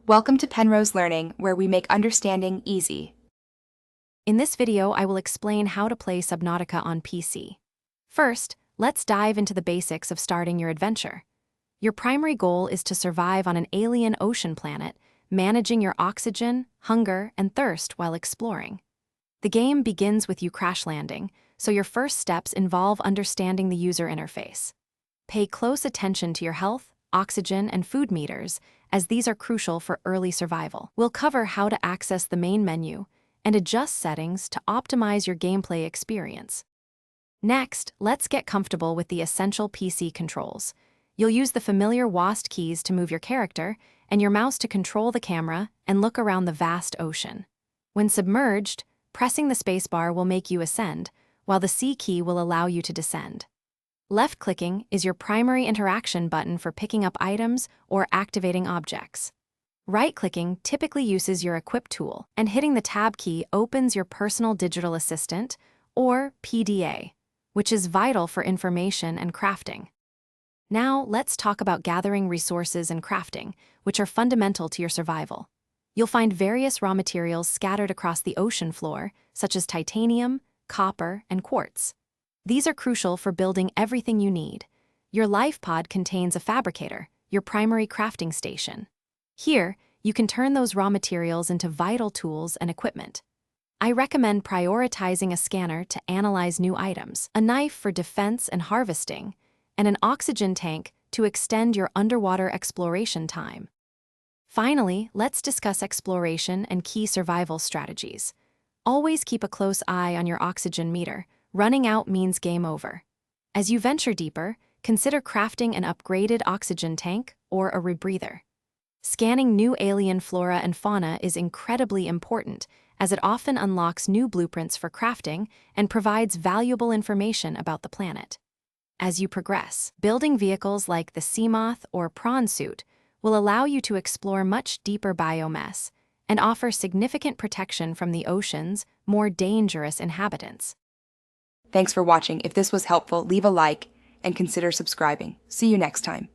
Welcome to Penrose Learning, where we make understanding easy. In this video, I will explain how to play Subnautica on PC. First, let's dive into the basics of starting your adventure. Your primary goal is to survive on an alien ocean planet, managing your oxygen, hunger, and thirst while exploring. The game begins with you crash landing, so your first steps involve understanding the user interface. Pay close attention to your health, oxygen, and food meters, as these are crucial for early survival. We'll cover how to access the main menu and adjust settings to optimize your gameplay experience. Next, let's get comfortable with the essential PC controls. You'll use the familiar WASD keys to move your character and your mouse to control the camera and look around the vast ocean. When submerged, pressing the spacebar will make you ascend, while the C key will allow you to descend. Left-clicking is your primary interaction button for picking up items or activating objects. Right-clicking typically uses your Equip tool, and hitting the Tab key opens your Personal Digital Assistant, or PDA, which is vital for information and crafting. Now, let's talk about gathering resources and crafting, which are fundamental to your survival. You'll find various raw materials scattered across the ocean floor, such as titanium, copper, and quartz. These are crucial for building everything you need. Your life pod contains a fabricator, your primary crafting station. Here, you can turn those raw materials into vital tools and equipment. I recommend prioritizing a scanner to analyze new items, a knife for defense and harvesting, and an oxygen tank to extend your underwater exploration time. Finally, let's discuss exploration and key survival strategies. Always keep a close eye on your oxygen meter. Running out means game over. As you venture deeper, consider crafting an upgraded oxygen tank or a rebreather. Scanning new alien flora and fauna is incredibly important, as it often unlocks new blueprints for crafting and provides valuable information about the planet. As you progress, building vehicles like the Seamoth or Prawn Suit will allow you to explore much deeper biomass and offer significant protection from the ocean's more dangerous inhabitants. Thanks for watching. If this was helpful, leave a like and consider subscribing. See you next time.